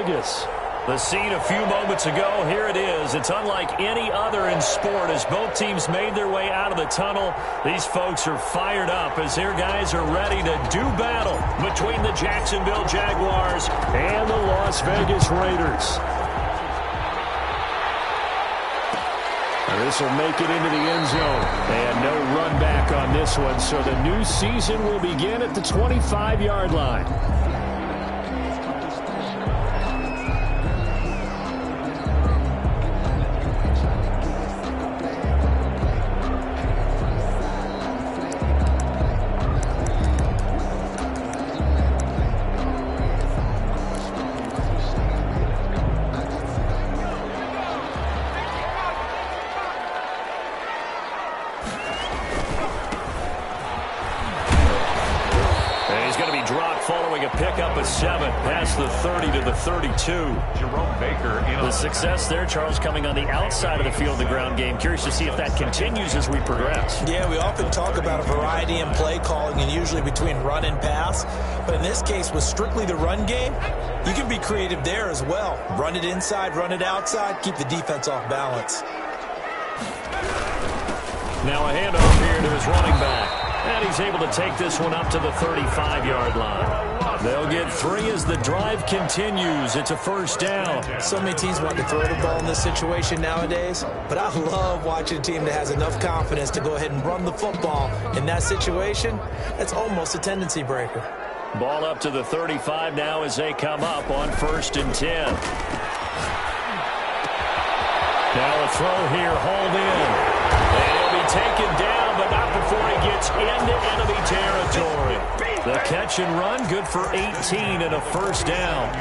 Vegas. The scene a few moments ago, here it is. It's unlike any other in sport as both teams made their way out of the tunnel. These folks are fired up as their guys are ready to do battle between the Jacksonville Jaguars and the Las Vegas Raiders. And this will make it into the end zone. And no run back on this one, so the new season will begin at the 25-yard line. Past the 30 to the 32. Jerome Baker. The success there, Charles, coming on the outside of the field, the ground game. Curious to see if that continues as we progress. Yeah, we often talk about a variety in play calling and usually between run and pass. But in this case, with strictly the run game, you can be creative there as well. Run it inside, run it outside, keep the defense off balance. Now a handoff here to his running back. And he's able to take this one up to the 35-yard line. They'll get 3 as the drive continues. It's a first down. So many teams want to throw the ball in this situation nowadays, but I love watching a team that has enough confidence to go ahead and run the football. In that situation, that's almost a tendency breaker. Ball up to the 35 now as they come up on 1st and 10. Now a throw here, hauled in. And he'll be taken down, but not before he gets into enemy territory. The catch and run, good for 18 and a first down.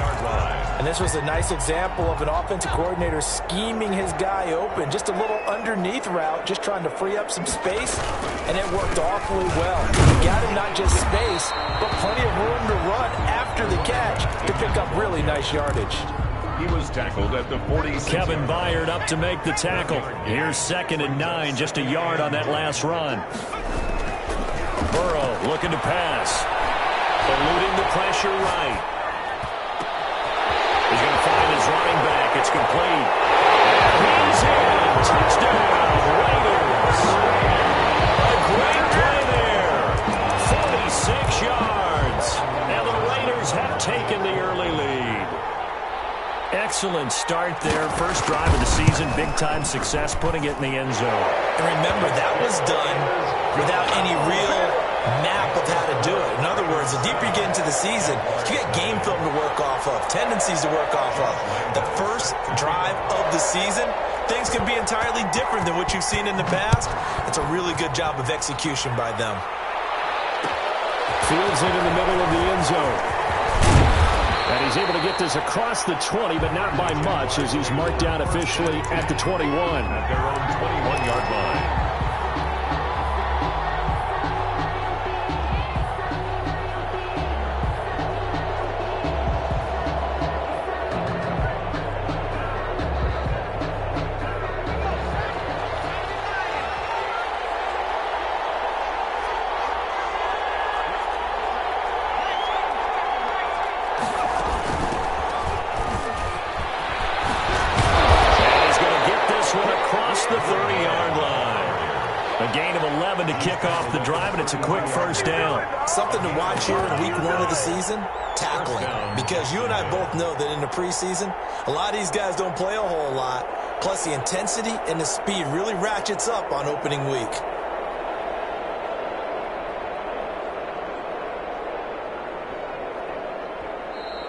And this was a nice example of an offensive coordinator scheming his guy open. Just a little underneath route, just trying to free up some space, and it worked awfully well. He got him not just space, but plenty of room to run after the catch to pick up really nice yardage. He was tackled at the 46. Kevin Byard up to make the tackle. Here's 2nd and 9, just a yard on that last run. Burrow looking to pass. Eluding the pressure right. He's going to find his running back. It's complete. And he's in. Touchdown, Raiders. A great play there. 46 yards. And the Raiders have taken the early lead. Excellent start there. First drive of the season. Big-time success, putting it in the end zone. And remember, that was done without any real map of how to do it. In other words, the deeper you get into the season, you get game film to work off of, tendencies to work off of. The first drive of the season, things can be entirely different than what you've seen in the past. It's a really good job of execution by them. Fields it in the middle of the end zone. And he's able to get this across the 20, but not by much, as he's marked down officially at the 21. At their own 21-yard line. To kick off the drive, and it's a quick first down. Something to watch here in week 1 of the season, tackling. Because you and I both know that in the preseason, a lot of these guys don't play a whole lot. Plus, the intensity and the speed really ratchets up on opening week.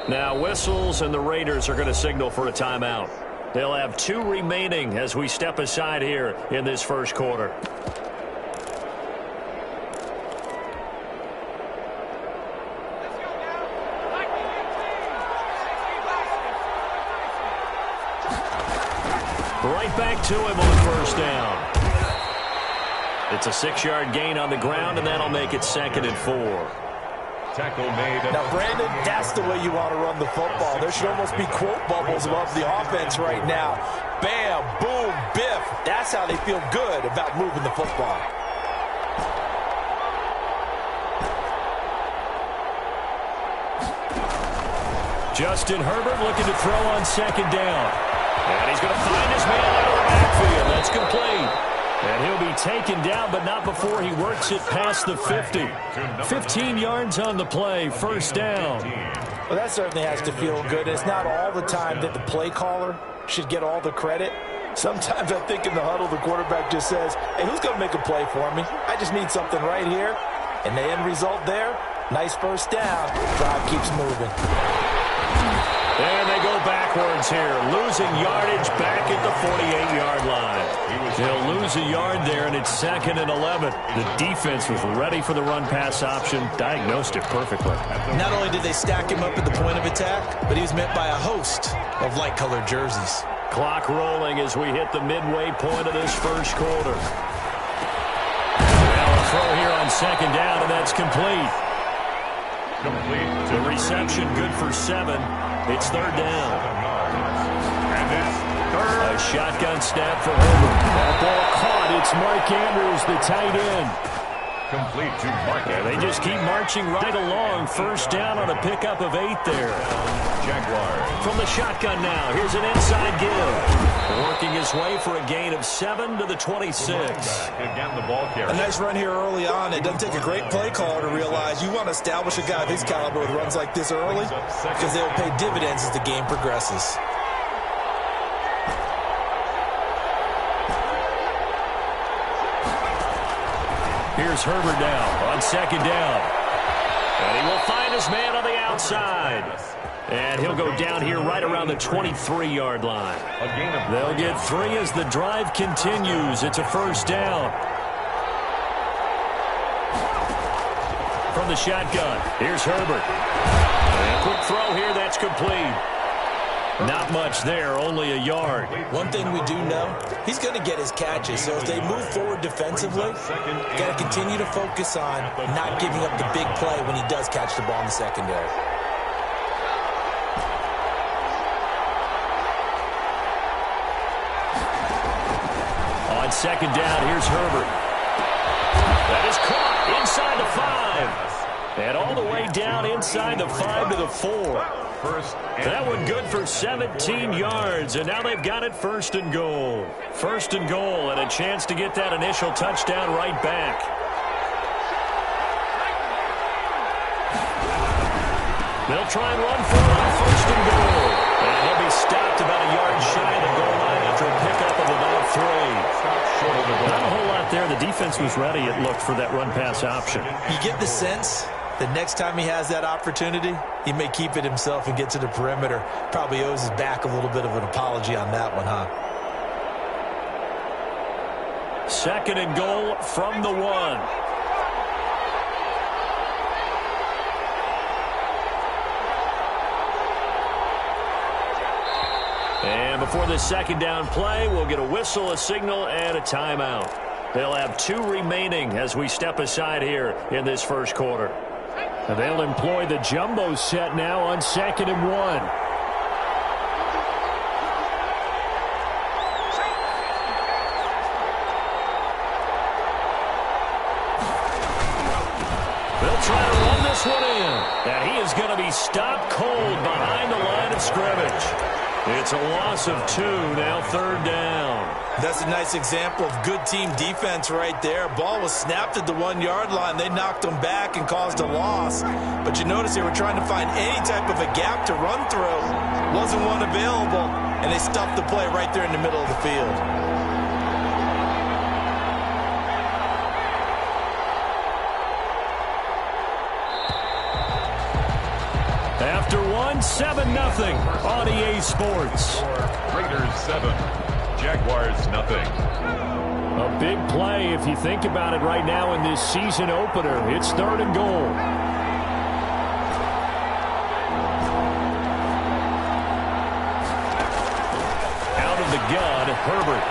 Now, whistles, and the Raiders are going to signal for a timeout. They'll have 2 remaining as we step aside here in this first quarter. Right back to him on first down. It's a 6-yard gain on the ground, and that'll make it 2nd and 4. Tackle made. Now, Brandon, that's the way you want to run the football. There should almost be quote bubbles above the offense right now. Bam, boom, biff. That's how they feel good about moving the football. Justin Herbert looking to throw on second down. And he's going to find his man out of the backfield. That's complete. And he'll be taken down, but not before he works it past the 50. 15 yards on the play, first down. Well, that certainly has to feel good. It's not all the time that the play caller should get all the credit. Sometimes I think in the huddle, the quarterback just says, hey, who's going to make a play for me? I just need something right here. And the end result there, nice first down. Drive keeps moving. And they go backwards here, losing yardage back at the 48-yard line. They'll lose a yard there, and it's 2nd and 11. The defense was ready for the run-pass option, diagnosed it perfectly. Not only did they stack him up at the point of attack, but he was met by a host of light-colored jerseys. Clock rolling as we hit the midway point of this first quarter. Now a throw here on second down, and that's complete. The reception good for 7. It's third down. And it's third. A shotgun snap for Herbert. That ball caught. It's Mark Andrews, the tight end. Complete to Mark Andrews. They just keep marching right along. First down on a pickup of 8 there. Jaguars. From the shotgun now, here's an inside give. Working his way for a gain of 7 to the 26. Again, the ball carrier. A nice run here early on. It doesn't take a great play caller to realize you want to establish a guy of his caliber with runs like this early because they'll pay dividends as the game progresses. Here's Herbert now on second down. And he will find his man on the outside. And he'll go down here right around the 23-yard line. They'll get 3 as the drive continues. It's a first down. From the shotgun, here's Herbert. And a quick throw here, that's complete. Not much there, only a yard. One thing we do know, he's going to get his catches. So as they move forward defensively, got to continue to focus on not giving up the big play when he does catch the ball in the secondary. On second down, here's Herbert. That is caught inside the 5. And all the way down inside the 5 to the 4. That one good for 17 yards, and now they've got it first and goal. First and goal, and a chance to get that initial touchdown right back. They'll try and run for it on first and goal. And he'll be stopped about a yard shy of the goal line after a pickup of about 3. Not a whole lot there. The defense was ready, it looked, for that run-pass option. You get the sense the next time he has that opportunity, he may keep it himself and get to the perimeter. Probably owes his back a little bit of an apology on that one, huh? Second and goal from the 1. And before the second down play, we'll get a whistle, a signal, and a timeout. They'll have 2 remaining as we step aside here in this first quarter. And they'll employ the jumbo set now on second and 1. They'll try to run this one in. And he is going to be stopped cold behind the line of scrimmage. It's a loss of 2, now third down. That's a nice example of good team defense right there. Ball was snapped at the 1-yard line. They knocked them back and caused a loss. But you notice they were trying to find any type of a gap to run through. Wasn't one available, and they stuffed the play right there in the middle of the field. After 7-0 on EA Sports. Raiders 7, Jaguars nothing. A big play if you think about it right now in this season opener. It's third and goal. Out of the gun, Herbert.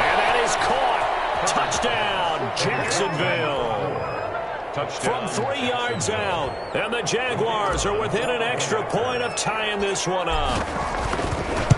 And that is caught. Touchdown, Jacksonville. From 3 yards out. And the Jaguars are within an extra point of tying this one up.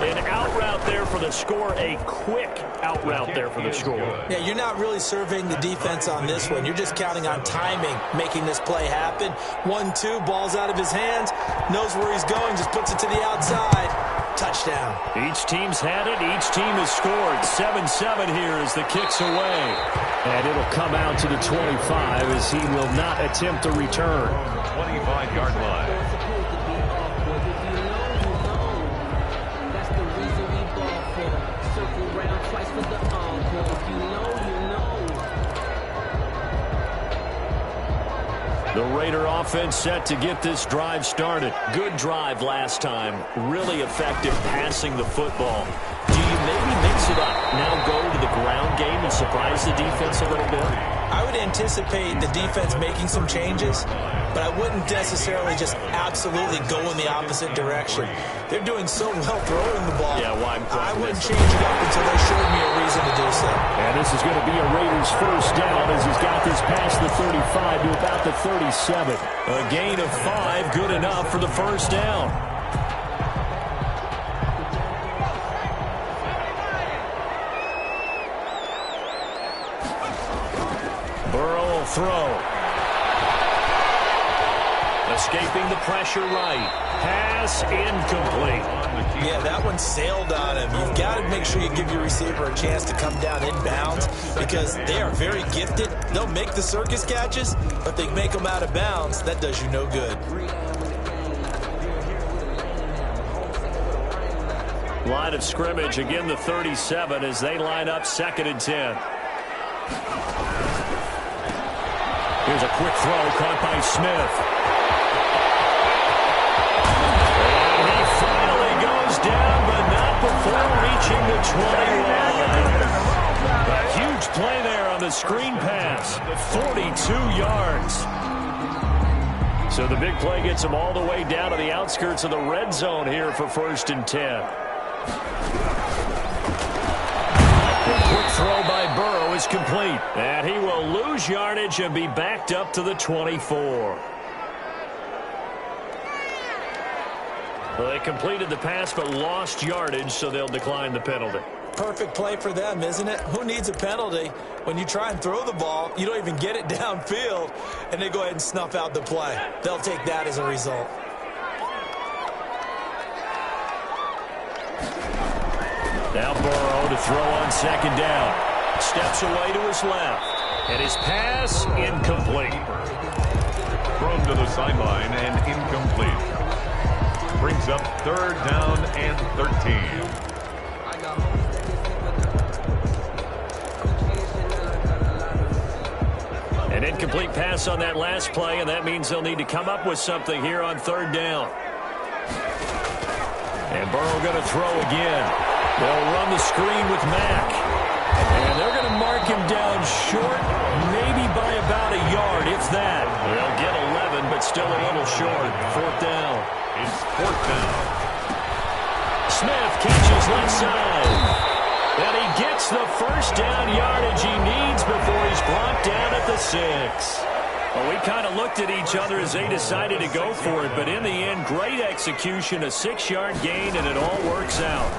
An out route there for the score, a quick out route there for the score. Yeah, you're not really surveying the defense on this one. You're just counting on timing, making this play happen. 1-2, ball's out of his hands, knows where he's going, just puts it to the outside. Touchdown. Each team's had it. Each team has scored. 7-7 here as the kick's away. And it'll come out to the 25 as he will not attempt to return. 25-yard line. The Raider offense set to get this drive started. Good drive last time. Really effective passing the football. Do you maybe mix it up? Now go to the ground game and surprise the defense a little bit? I would anticipate the defense making some changes, but I wouldn't necessarily just absolutely go in the opposite direction. They're doing so well throwing the ball. Yeah, well, I wouldn't change it up until they showed me a reason to do so. And this is going to be a Raiders first down as he's got this past the 35 to about the 37. A gain of 5, good enough for the first down. Burrow will throw. Escaping the pressure right. Pass incomplete. Yeah, that one sailed on him. You've got to make sure you give your receiver a chance to come down inbounds because they are very gifted. They'll make the circus catches, but they make them out of bounds. That does you no good. Line of scrimmage, again the 37 as they line up 2nd and 10. Here's a quick throw caught by Smith. And he finally goes down, but not before reaching the 21. A huge play there on the screen pass. 42 yards. So the big play gets him all the way down to the outskirts of the red zone here for 1st and 10. Quick throw by Burrow is complete. And he will lose yardage and be backed up to the 24. Well, they completed the pass but lost yardage, so they'll decline the penalty. Perfect play for them, isn't it? Who needs a penalty? When you try and throw the ball, you don't even get it downfield, and they go ahead and snuff out the play. They'll take that as a result. Now Burrow to throw on 2nd down. Steps away to his left. And his pass incomplete. Thrown to the sideline and incomplete. Brings up 3rd down and 13. An incomplete pass on that last play, and that means they'll need to come up with something here on 3rd down. And Burrow going to throw again. They'll run the screen with Mack. And they're going to mark him down short, maybe by about a yard, if that. They'll get 11, but still a little short. 4th down. It's 4th down. Smith catches left side. And he gets the first down yardage he needs before he's brought down at the 6. Well, we kind of looked at each other as they decided to go for it, but in the end, great execution, a 6-yard gain, and it all works out.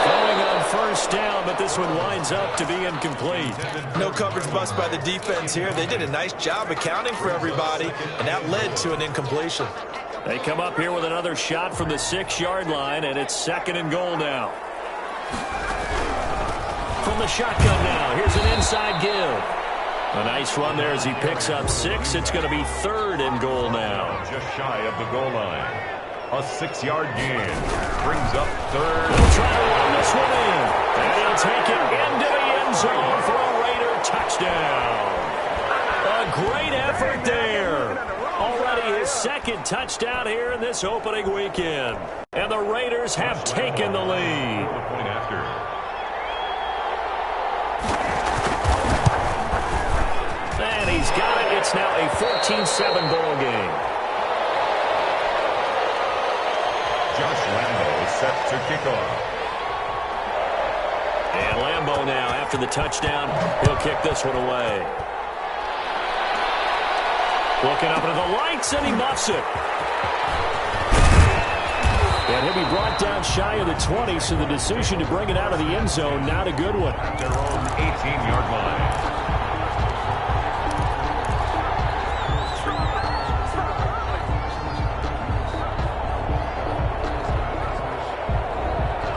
Throwing on 1st down, but this one winds up to be incomplete. No coverage bust by the defense here. They did a nice job accounting for everybody, and that led to an incompletion. They come up here with another shot from the 6-yard line, and it's 2nd and goal now. From the shotgun now, here's an inside give. A nice run there as he picks up 6. It's going to be 3rd and goal now. Just shy of the goal line. A 6-yard gain. Brings up 3rd. He'll try to run this one in. And he'll take it into the end zone for a Raider touchdown. A great effort there. Already his 2nd touchdown here in this opening weekend. And the Raiders have taken the lead. The point after. And he's got it. It's now a 14-7 ball game. Josh Lambo set to kick off. And Lambo now, after the touchdown, he'll kick this one away. Looking up into the lights, and he muffs it. And he'll be brought down shy of the 20, so the decision to bring it out of the end zone, not a good one. Their own 18-yard line.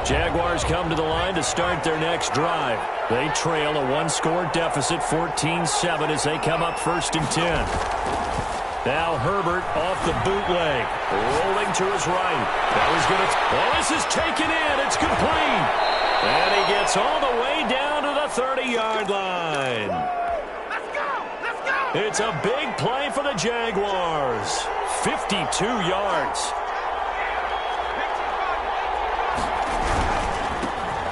Jaguars come to the line to start their next drive. They trail a one-score deficit, 14-7, as they come up 1st and 10. Now Herbert off the bootleg, rolling to his right. Now he's going to... Oh, this is taken in. It's complete. And he gets all the way down to the 30-yard line. Let's go! Let's go! It's a big play for the Jaguars. 52 yards.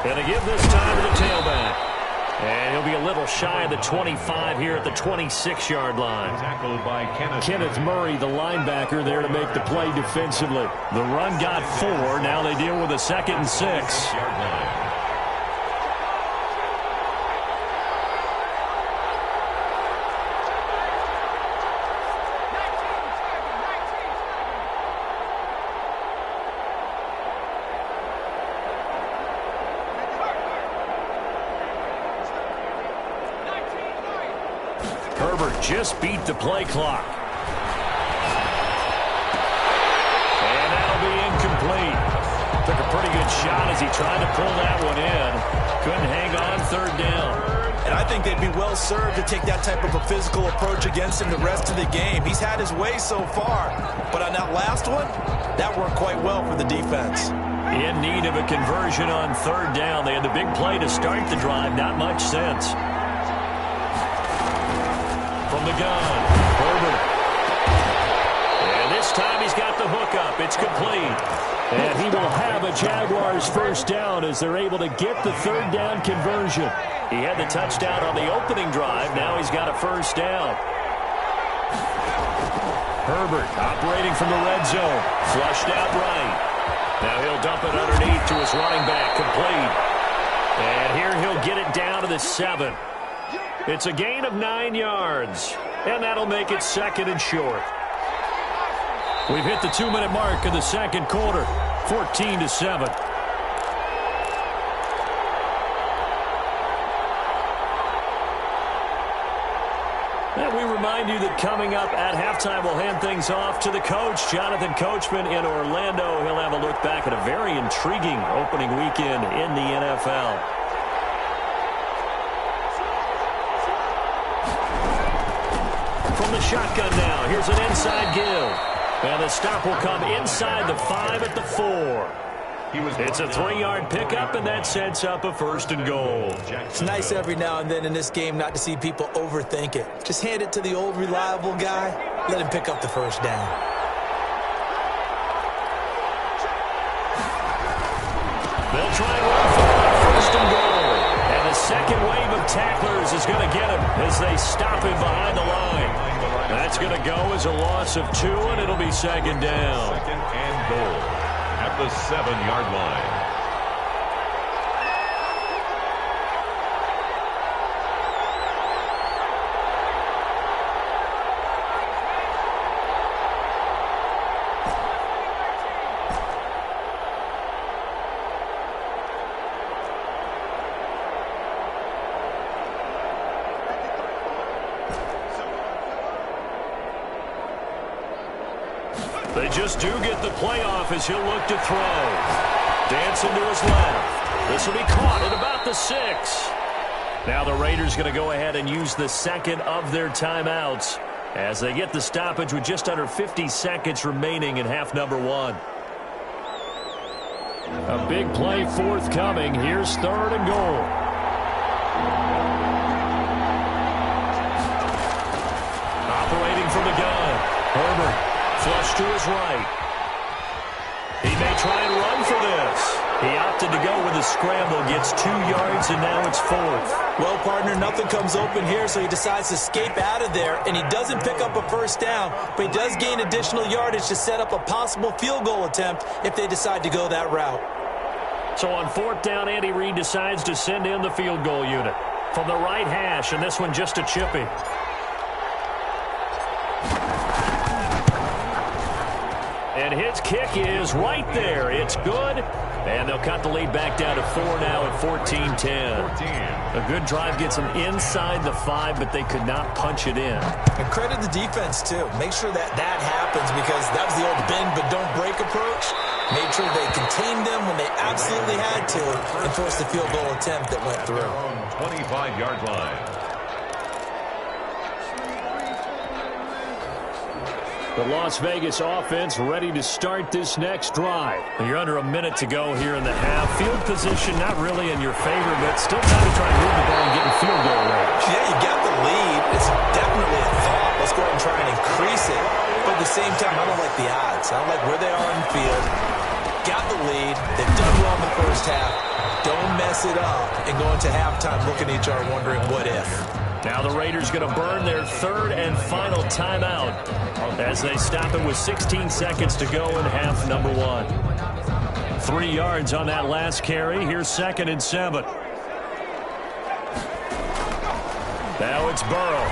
And they give this time to the tailback. And he'll be a little shy of the 25 here at the 26-yard line. Tackled by Kenneth Murray, the linebacker, there to make the play defensively. The run got 4. Now they deal with a 2nd and 6. Herbert just beat the play clock. And that'll be incomplete. Took a pretty good shot as he tried to pull that one in. Couldn't hang on 3rd down. And I think they'd be well served to take that type of a physical approach against him the rest of the game. He's had his way so far. But on that last one, that worked quite well for the defense. In need of a conversion on 3rd down. They had the big play to start the drive. Not much sense. From the gun, Herbert. And this time he's got the hookup. It's complete. And he will have a Jaguars 1st down as they're able to get the 3rd down conversion. He had the touchdown on the opening drive. Now he's got a 1st down. Herbert operating from the red zone. Flushed out right. Now he'll dump it underneath to his running back. Complete. And here he'll get it down to the 7. It's a gain of 9 yards, and that'll make it 2nd and short. We've hit the 2-minute mark in the 2nd quarter, 14-7. And we remind you that coming up at halftime, we'll hand things off to the coach, Jonathan Coachman in Orlando. He'll have a look back at a very intriguing opening weekend in the NFL. From the shotgun now, here's an inside give. And the stop will come inside the 5 at the 4. It's a 3-yard pickup, and that sets up a 1st and goal. It's nice every now and then in this game not to see people overthink it. Just hand it to the old reliable guy. Let him pick up the 1st down. They'll try and run for it. 1st and goal. And the second wave of tacklers is going to get him as they stop him behind the line. That's going to go as a loss of 2, and it'll be 2nd down. 2nd and goal at the 7-yard line. They just do get the playoff as he'll look to throw. Dancing to his left. This will be caught at about the 6. Now the Raiders going to go ahead and use the 2nd of their timeouts as they get the stoppage with just under 50 seconds remaining in half number 1. A big play forthcoming. Here's 3rd and goal. Operating from the gun. Herbert. Flush to his right. He may try and run for this. He opted to go with a scramble, gets 2 yards, and now it's 4th. Well, partner, nothing comes open here, so he decides to escape out of there, and he doesn't pick up a 1st down, but he does gain additional yardage to set up a possible field goal attempt if they decide to go that route. So on 4th down, Andy Reid decides to send in the field goal unit. From the right hash, and this one just a chippy. And his kick is right there. It's good. And they'll cut the lead back down to 4 now at 14-10. A good drive gets them inside the 5, but they could not punch it in. And credit the defense, too. Make sure that happens, because that was the old bend but don't break approach. Made sure they contained them when they absolutely had to and forced the field goal attempt that went through. 25-yard line. The Las Vegas offense ready to start this next drive. You're under a minute to go here in the half. Field position not really in your favor, but still time to try and move the ball and get in field goal range. Yeah, you got the lead. It's definitely a thought. Let's go ahead and try and increase it. But at the same time, I don't like the odds. I don't like where they are in the field. Got the lead. They've done well in the first half. Don't mess it up and go into halftime looking at each other wondering what if. Now the Raiders going to burn their third and final timeout as they stop it with 16 seconds to go in half number 1. 3 yards on that last carry. Here's 2nd and 7. Now it's Burrow.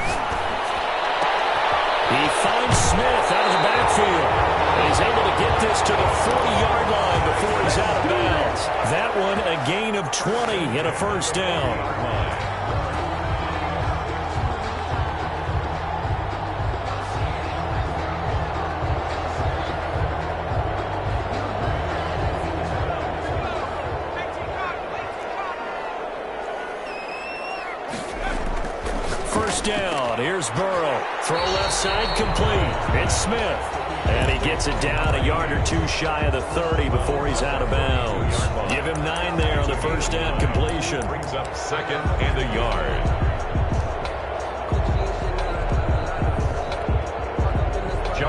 He finds Smith out of the backfield. And he's able to get this to the 40-yard line before he's out of bounds. That one a gain of 20 and a first down. Down. Here's Burrow. Throw left side complete. It's Smith. And he gets it down a yard or 2 shy of the 30 before he's out of bounds. Give him 9 there on the first down completion. Brings up 2nd and a yard.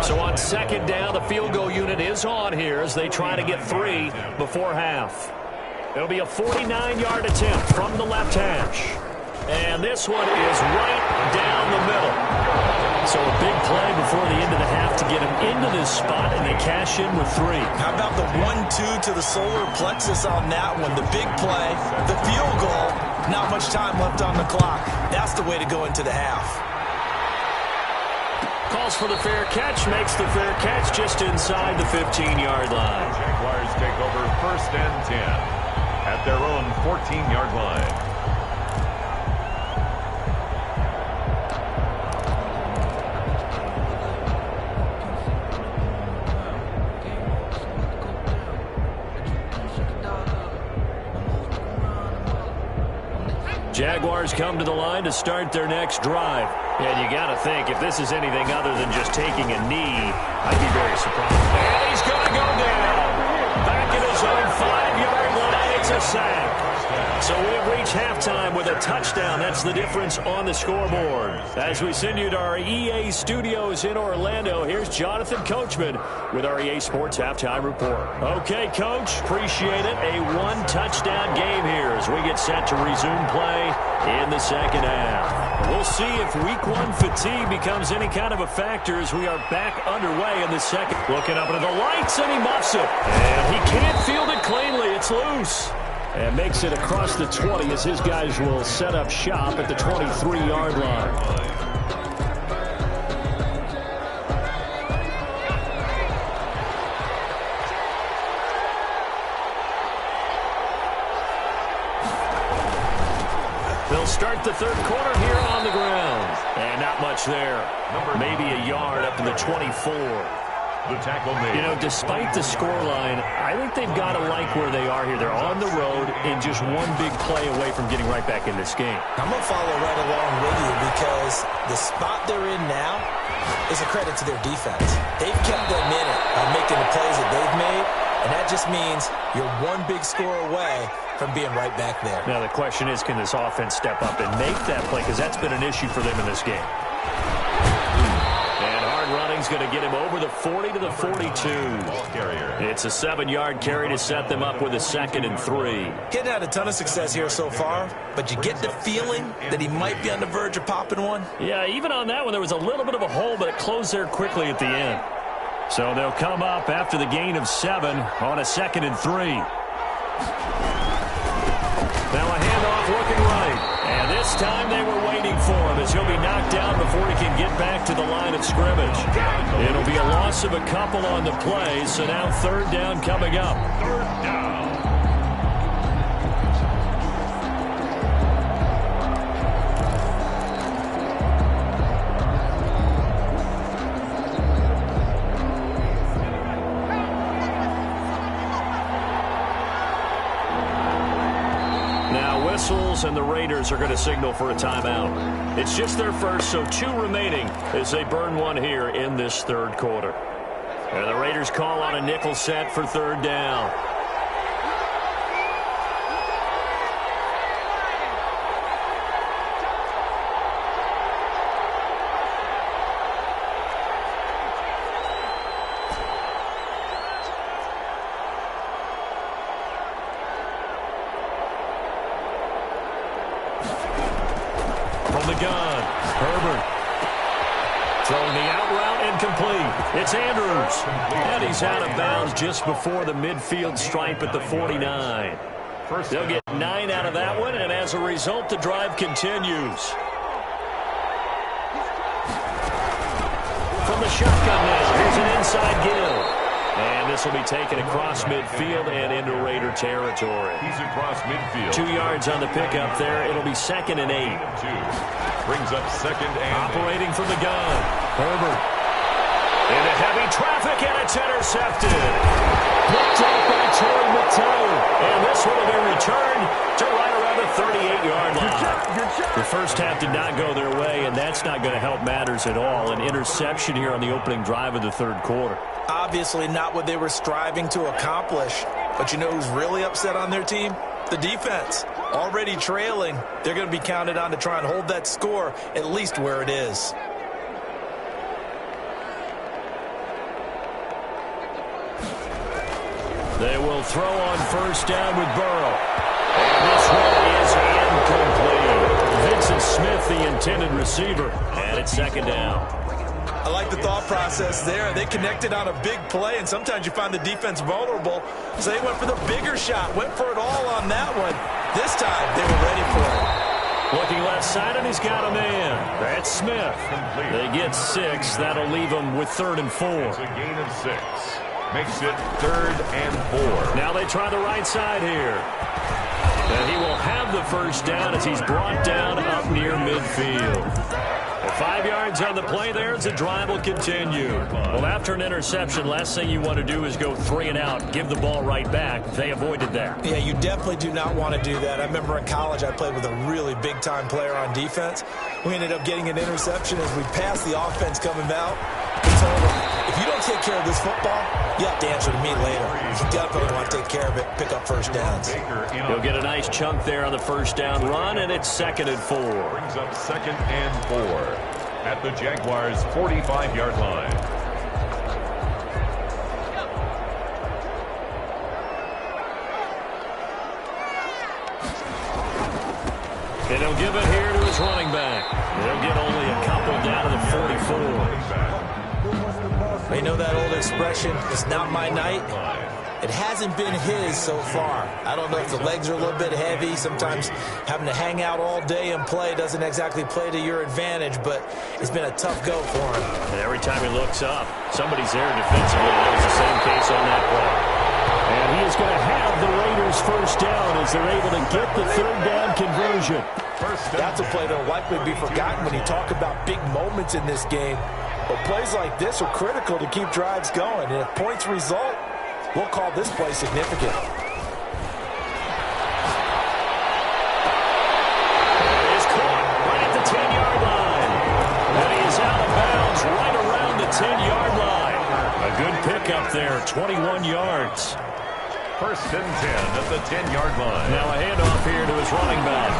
So on 2nd down, the field goal unit is on here as they try to get 3 before half. It'll be a 49-yard attempt from the left hash. And this one is right down the middle. So a big play before the end of the half to get him into this spot, and they cash in with 3. How about the 1-2 to the solar plexus on that one? The big play, the field goal, not much time left on the clock. That's the way to go into the half. Calls for the fair catch, makes the fair catch just inside the 15-yard line. Jaguars take over 1st and 10 at their own 14-yard line. Jaguars come to the line to start their next drive. And you got to think, if this is anything other than just taking a knee, I'd be very surprised. And he's going to go down. Back at his own 5-yard line. It's a sack. So we've reached halftime with a touchdown. That's the difference on the scoreboard. As we send you to our EA studios in Orlando, here's Jonathan Coachman with our EA Sports Halftime Report. Okay, Coach, appreciate it. A 1-touchdown game here as we get set to resume play in the second half. We'll see if week 1 fatigue becomes any kind of a factor as we are back underway in the second. Looking up into the lights, and he muffs it. And he can't field it cleanly. It's loose. And makes it across the 20 as his guys will set up shop at the 23-yard line. They'll start the third quarter here on the ground. And not much there. Maybe a yard up to the 24. The tackle made. You know, despite the scoreline, I think they've got to like where they are here. They're on the road and just one big play away from getting right back in this game. I'm going to follow right along with you because the spot they're in now is a credit to their defense. They've kept them in it by making the plays that they've made, and that just means you're one big score away from being right back there. Now, the question is, can this offense step up and make that play? Because that's been an issue for them in this game. Running's going to get him over the 40 to the 42. It's a 7-yard carry to set them up with a 2nd and 3. Getting had a ton of success here so far, but you get the feeling that he might be on the verge of popping one. Yeah, even on that one, there was a little bit of a hole, but it closed there quickly at the end. So they'll come up after the gain of 7 on a 2nd and 3. Now a handoff looking right. And this this time they were waiting for him as he'll be knocked down before he can get back to the line of scrimmage. It'll be a loss of a couple on the play, so now third down coming up. Third down. And the Raiders are going to signal for a timeout. It's just their first, so 2 remaining as they burn one here in this third quarter. And the Raiders call on a nickel set for third down. It's Andrews, and he's out of bounds just before the midfield stripe at the 49. They'll get 9 out of that one, and as a result, the drive continues. From the shotgun now, here's an inside give. And this will be taken across midfield and into Raider territory. He's across midfield. 2 yards on the pickup there. It'll be 2nd and 8. Brings up 2nd and operating from the gun. Herbert. Into heavy traffic, and it's intercepted. Picked up by Terry McTown. And this one will be returned to right around the 38-yard line. The first half did not go their way, and that's not going to help matters at all. An interception here on the opening drive of the third quarter. Obviously not what they were striving to accomplish. But you know who's really upset on their team? The defense. Already trailing. They're going to be counted on to try and hold that score at least where it is. They will throw on first down with Burrow. And this one is incomplete. Vincent Smith, the intended receiver, and it's 2nd down. I like the thought process there. They connected on a big play, and sometimes you find the defense vulnerable. So they went for the bigger shot, went for it all on that one. This time, they were ready for it. Looking left side, and he's got a man. That's Smith. They get 6. That'll leave them with 3rd and 4. It's a gain of 6. Makes it 3rd and 4. Now they try the right side here. And he will have the first down as he's brought down up near midfield. 5 yards on the play there as the drive will continue. Well, after an interception, last thing you want to do is go 3 and out, give the ball right back. They avoided that. Yeah, you definitely do not want to do that. I remember in college I played with a really big-time player on defense. We ended up getting an interception as we passed the offense coming out. We told him, if you don't take care of this football, you have to answer to me later. You definitely want to take care of it, pick up first downs. He'll get a nice chunk there on the first down run, and it's 2nd and 4. Brings up 2nd and 4 at the Jaguars' 45-yard line. And he'll give it here to his running back. They'll get only a couple down to the 44. You know that old expression, it's not my night? It hasn't been his so far. I don't know if the legs are a little bit heavy. Sometimes having to hang out all day and play doesn't exactly play to your advantage, but it's been a tough go for him. And every time he looks up, somebody's there defensively. That was the same case on that play. And he is going to have the Raiders first down as they're able to get the third down conversion. That's a play that will likely be forgotten when you talk about big moments in this game. But plays like this are critical to keep drives going. And if points result, we'll call this play significant. He is caught right at the 10-yard line. And he is out of bounds right around the 10-yard line. A good pickup there, 21 yards. 1st and 10 at the 10-yard line. Now a handoff here to his running back.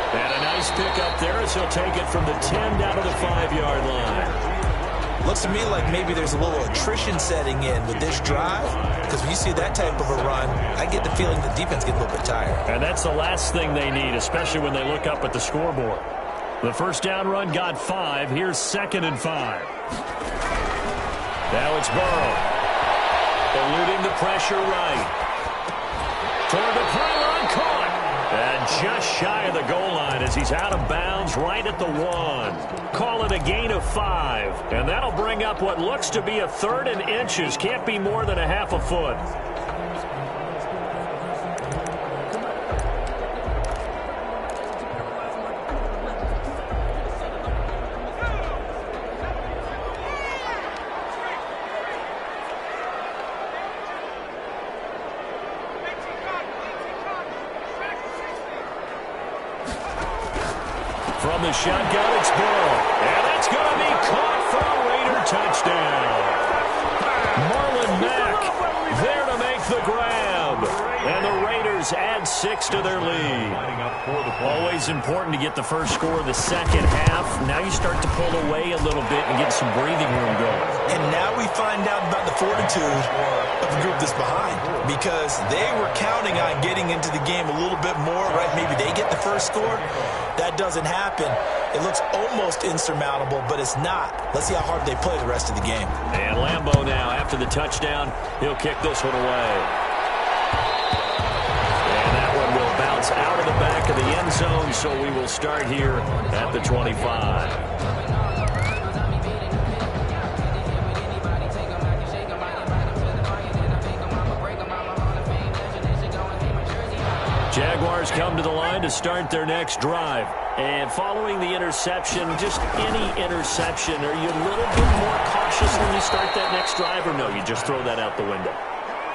And a nice pickup there as he'll take it from the 10 down to the 5-yard line. Looks to me like maybe there's a little attrition setting in with this drive, because when you see that type of a run, I get the feeling the defense gets a little bit tired. And that's the last thing they need, especially when they look up at the scoreboard. The first down run got 5. Here's 2nd and 5. Now it's Burrow. Eluding the pressure right. Toward the pylon, caught. And just shy of the goal line as he's out of bounds right at the 1. Call it a gain of 5. And that'll bring up what looks to be a 3rd and inches. Can't be more than a half a foot. From the shotgun, it's Burrow. And that's going to be caught for a Raider touchdown. Marlon Mack there to make the grab. And the Raiders add 6 to their lead. Always important to get the first score of the second half. Now you start to pull away a little bit and get some breathing room going. And now we find out about the fortitude of the group that's behind, because they were counting on getting into the game a little bit more, right? Maybe they get the first score. That doesn't happen. It looks almost insurmountable, but it's not. Let's see how hard they play the rest of the game. And Lambeau now, after the touchdown, he'll kick this one away. And that one will bounce out of the back of the end zone, so we will start here at the 25. Jaguars come to the line to start their next drive. And following the interception, just any interception, are you a little bit more cautious when you start that next drive, or no, you just throw that out the window?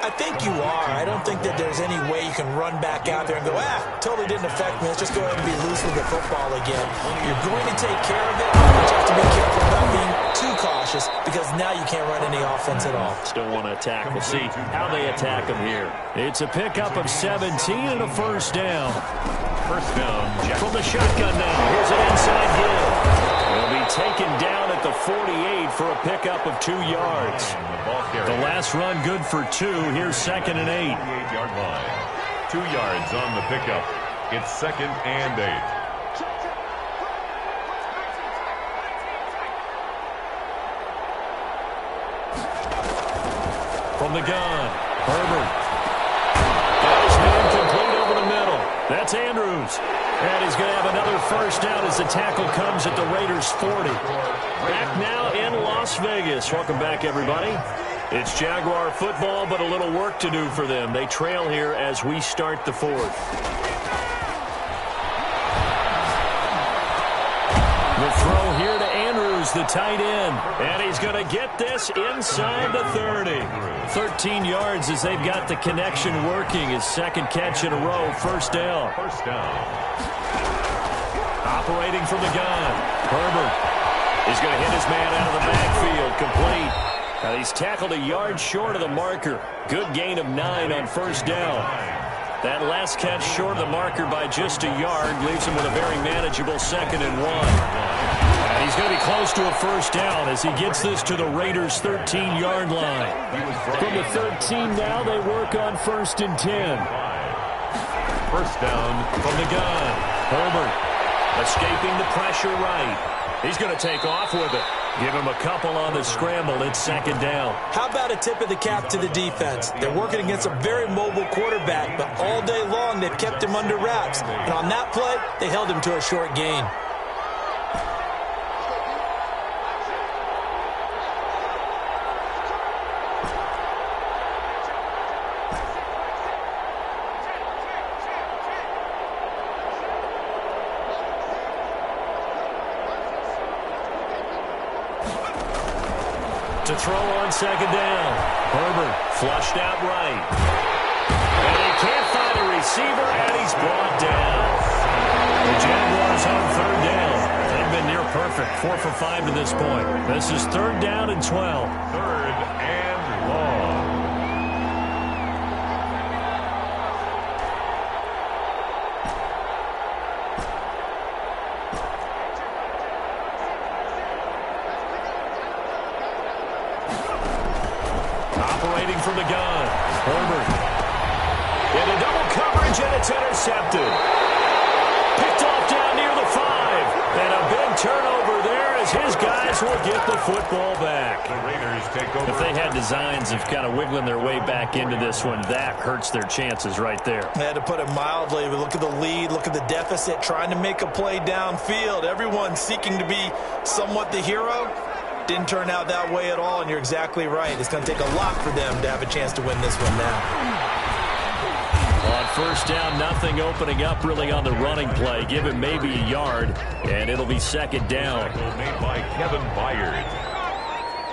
I think you are. I don't think that there's any way you can run back out there and go, totally didn't affect me. Let's just go ahead and be loose with the football again. You're going to take care of it, but you have to be careful about being too cautious, because now you can't run any offense at all. Still want to attack. We'll see how they attack them here. It's a pickup of 17 and a first down. First down, from the shotgun now. Here's an inside Hill. He'll be taken down at the 48 for a pickup of 2 yards. The last run good for 2. Here's 2nd and 8. 8-yard line. 2 yards on the pickup. It's 2nd and 8. From the gun, Herbert. Got his man complete over the middle. That's Andrews. And he's going to have another first down as the tackle comes at the Raiders' 40. Back now in Las Vegas. Welcome back, everybody. It's Jaguar football, but a little work to do for them. They trail here as we start the 4th. The throw here to Andrews, the tight end. And he's going to get this inside the 30. 13 yards as they've got the connection working. His 2nd catch in a row, first down. First down. Operating from the gun, Herbert. He's going to hit his man out of the backfield, complete. Now he's tackled a yard short of the marker. Good gain of 9 on first down. That last catch short of the marker by just a yard leaves him with a very manageable 2nd and 1. And he's going to be close to a first down as he gets this to the Raiders' 13-yard line. From the 13 now, they work on 1st and 10. First down from the gun. Herbert escaping the pressure right. He's going to take off with it. Give him a couple on the scramble. It's 2nd down. How about a tip of the cap to the defense? They're working against a very mobile quarterback, but all day long they've kept him under wraps. And on that play, they held him to a short gain. To throw on 2nd down. Herbert flushed out right. And he can't find a receiver, and he's brought down. The Jaguars on 3rd down. They've been near perfect, 4 for 5 to this point. This is 3rd down and 12. 3rd and long. Operating from the gun, Herbert. Into double coverage, and it's intercepted. Picked off down near the 5. And a big turnover there as his guys Jaguars will get the football back. The Raiders take over. If they had designs of kind of wiggling their way back into this one, that hurts their chances right there. I had to put it mildly, but look at the lead, look at the deficit, trying to make a play downfield. Everyone seeking to be somewhat the hero. Didn't turn out that way at all, and you're exactly right. It's going to take a lot for them to have a chance to win this one now. On first down, nothing opening up really on the running play. Give him maybe a yard, and it'll be second down. Made by Kevin Byard.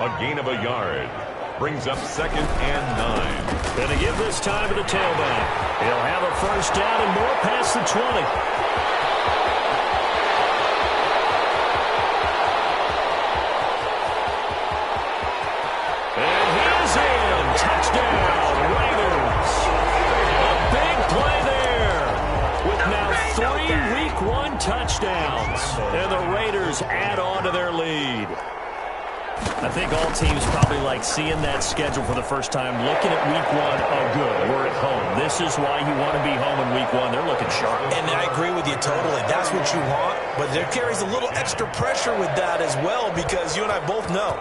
A gain of a yard. Brings up 2nd and 9. Going to give this time to the tailback. He'll have a first down and more past the 20. Touchdown, Raiders. A big play there with now 3 Week 1 touchdowns. And the Raiders add on to their lead. I think all teams probably like seeing that schedule for the first time, looking at Week 1, oh good, we're at home. This is why you want to be home in Week 1. They're looking sharp. And I agree with you totally. That's what you want, but there carries a little extra pressure with that as well, because you and I both know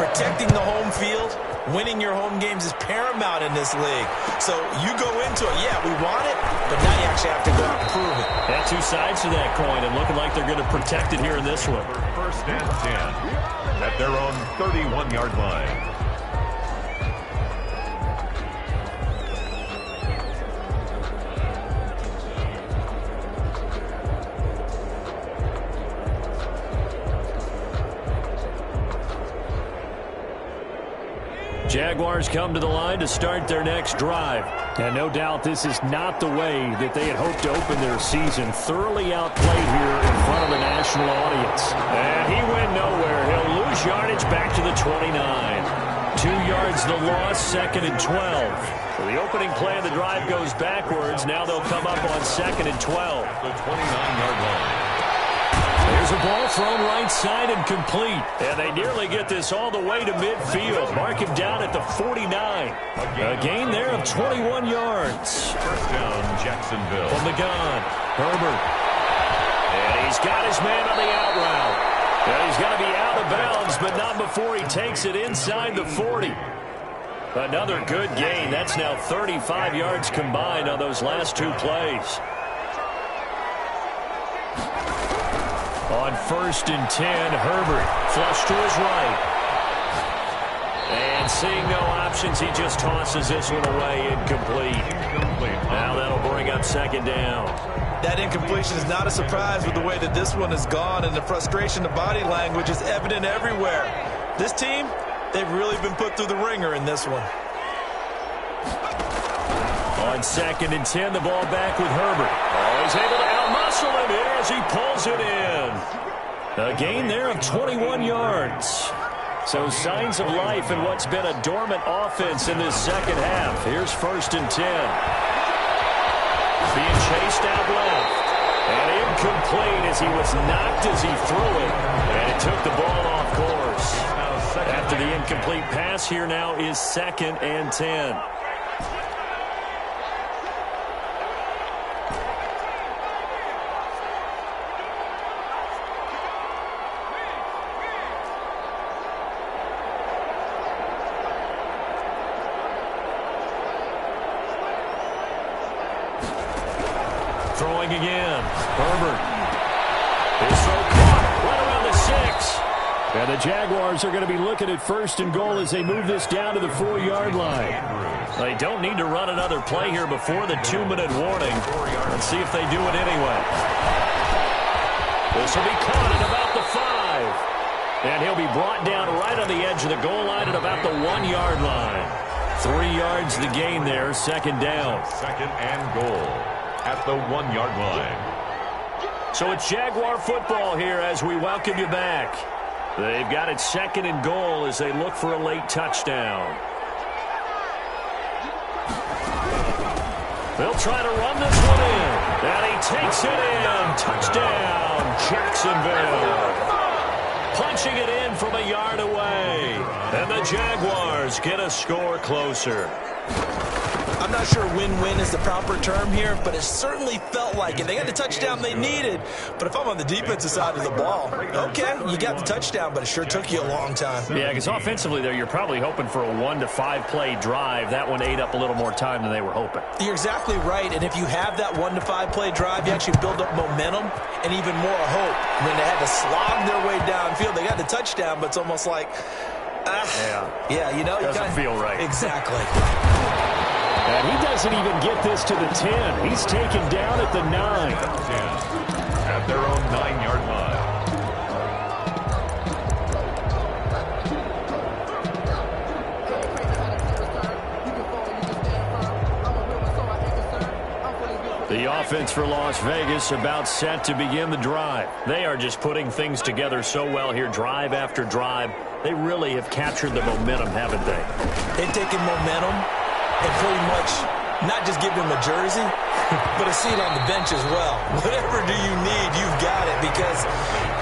protecting the home field, winning your home games is paramount in this league. So you go into it, yeah, we want it, but now you actually have to go out and prove it. Got two sides to that coin, and looking like they're going to protect it here in this one. First and 10 at their own 31-yard line. Jaguars come to the line to start their next drive. And no doubt this is not the way that they had hoped to open their season. Thoroughly outplayed here in front of the national audience. And he went nowhere. He'll lose yardage back to the 29. 2 yards the loss, 2nd and 12. So the opening play of the drive goes backwards. Now they'll come up on 2nd and 12. The 29-yard line. There's a ball thrown right side and complete. And they nearly get this all the way to midfield. Mark him down at the 49. A gain there of 21 yards. First down, Jacksonville. From the gun, Herbert. And he's got his man on the out route. And he's got to be out of bounds, but not before he takes it inside the 40. Another good gain. That's now 35 yards combined on those last 2 plays. On first and 10, Herbert flush to his right. And seeing no options, he just tosses this one away, incomplete. Now that'll bring up 2nd down. That incompletion is not a surprise with the way that this one has gone, and the frustration, the body language is evident everywhere. This team, they've really been put through the ringer in this one. On 2nd and 10, the ball back with Herbert. Oh, he's able to outmuscle him here as he pulls it in. A gain there of 21 yards. So signs of life in what's been a dormant offense in this second half. Here's 1st and 10. Being chased out left. And incomplete as he was knocked as he threw it. And it took the ball off course. After the incomplete pass, here now is 2nd and 10. Throwing again. Herbert. His throw caught right around the 6. And the Jaguars are going to be looking at 1st and goal as they move this down to the 4-yard line. They don't need to run another play here before the 2-minute warning. Let's see if they do it anyway. This will be caught at about the 5. And he'll be brought down right on the edge of the goal line at about the 1-yard line. 3 yards the gain there, 2nd down. 2nd and goal at the 1-yard line. So it's Jaguar football here as we welcome you back. They've got it 2nd and goal as they look for a late touchdown. They'll try to run this one in. And he takes it in. Touchdown, Jacksonville. Punching it in from a yard away. And the Jaguars get a score closer. I'm I'm not sure win-win is the proper term here, but it certainly felt like it. They got the touchdown they needed, but if I'm on the defensive side of the ball, okay, you got the touchdown, but it sure took you a long time. Yeah, because offensively there, you're probably hoping for a 1 to 5 play drive. That one ate up a little more time than they were hoping. You're exactly right, and if you have that 1 to 5 play drive, you actually build up momentum and even more hope. When they had to slog their way downfield, they got the touchdown, but it's almost like, yeah, you know, doesn't feel right. Exactly. And he doesn't even get this to the 10. He's taken down at the 9. At their own 9-yard line. The offense for Las Vegas about set to begin the drive. They are just putting things together so well here, drive after drive. They really have captured the momentum, haven't they? They've taken momentum and pretty much not just give them a jersey, but a seat on the bench as well. Whatever do you need, you've got it, because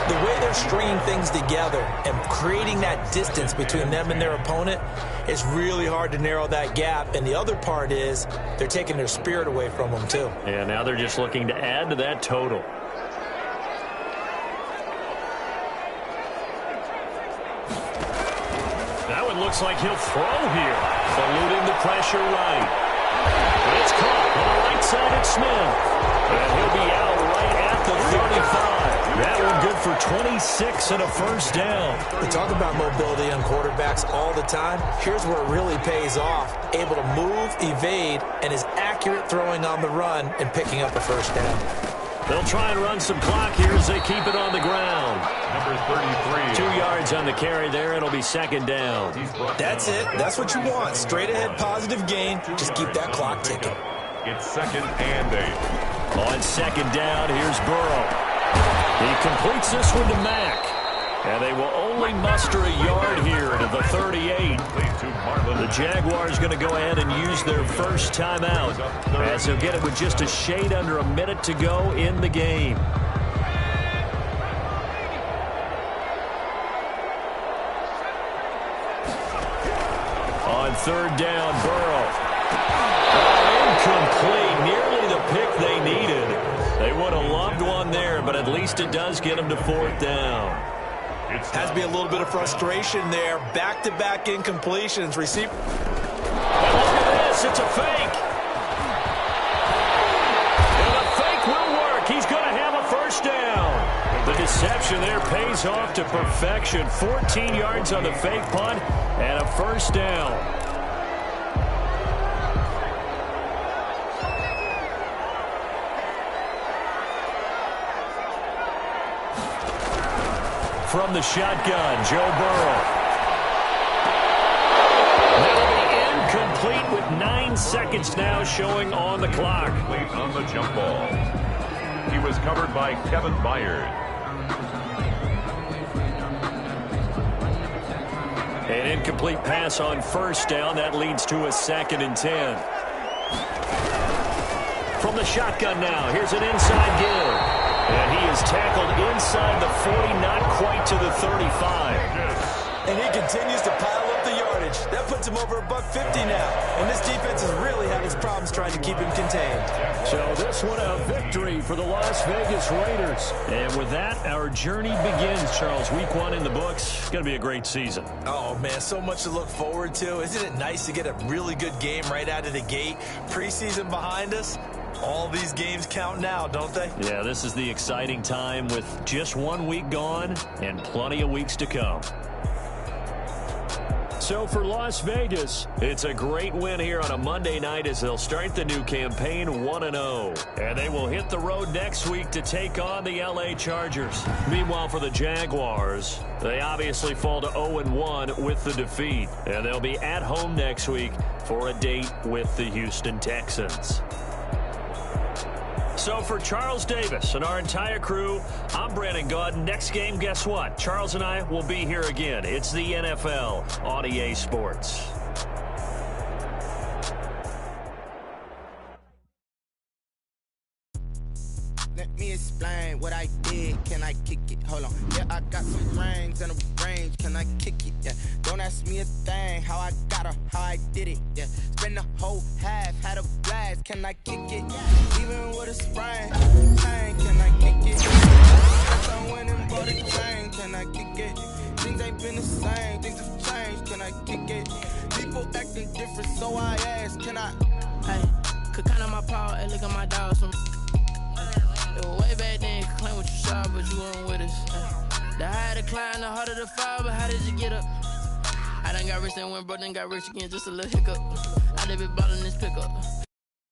the way they're stringing things together and creating that distance between them and their opponent, it's really hard to narrow that gap. And the other part is they're taking their spirit away from them, too. And now they're just looking to add to that total. That one looks like he'll throw here. Eluding the pressure right. It's caught on the right side at Smith. And he'll be out right at the 35. That one good for 26 and a first down. We talk about mobility on quarterbacks all the time. Here's where it really pays off. Able to move, evade, and is accurate throwing on the run and picking up a first down. They'll try and run some clock here as they keep it on the ground. Number 33. 2 yards on the carry there. It'll be second down. That's it. That's what you want. Straight ahead, positive gain. Just keep that clock ticking. It's 2nd and 8. On second down, here's Burrow. He completes this one to Mack. And they will only muster a yard here to the 38. The Jaguars going to go ahead and use their first timeout, as they'll get it with just a shade under a minute to go in the game. On third down, Burrow. Incomplete. Nearly the pick they needed. They would have loved one there, but at least it does get them to fourth down. Has to be a little bit of frustration there. Back-to-back incompletions. And look at this. It's a fake. And the fake will work. He's going to have a first down. The deception there pays off to perfection. 14 yards on the fake punt and a first down. From the shotgun, Joe Burrow. That'll be incomplete with 9 seconds now showing on the clock. On the jump ball. He was covered by Kevin Byard. An incomplete pass on first down. That leads to a 2nd and 10. From the shotgun now, here's an inside give. And he is tackled inside the 40, not quite to the 35. And he continues to pile up the yardage. That puts him over $150 now. And this defense has really had its problems trying to keep him contained. So this one a victory for the Las Vegas Raiders. And with that, our journey begins, Charles. Week 1 in the books. It's going to be a great season. Oh, man, so much to look forward to. Isn't it nice to get a really good game right out of the gate? Preseason behind us. All these games count now, don't they? Yeah, this is the exciting time with just 1 week gone and plenty of weeks to come. So for Las Vegas, it's a great win here on a Monday night as they'll start the new campaign 1-0. And they will hit the road next week to take on the LA Chargers. Meanwhile, for the Jaguars, they obviously fall to 0-1 with the defeat. And they'll be at home next week for a date with the Houston Texans. So for Charles Davis and our entire crew, I'm Brandon Gaudin. Next game, guess what? Charles and I will be here again. It's the NFL on EA Sports. let me explain what I did. Can I kick it? Hold on. Yeah, I got some rings and a range. Can I kick it? Yeah. Don't ask me a thing. How I got her, how I did it. Yeah. Spend the whole half, had a blast. Can I kick it? Even with a sprain. Can I kick it? I went and bought a chain. Can I kick it? Things ain't been the same. Things have changed. Can I kick it? People acting different, so I ask. Can I? Hey, could count on my power. Hey, look at my dogs from. It was way back then, could claim what you saw, but you weren't with us. The higher the climb, the harder the fall, but how did you get up? I done got rich and went broke, then got rich again, just a little hiccup. I done been ballin' this pickup.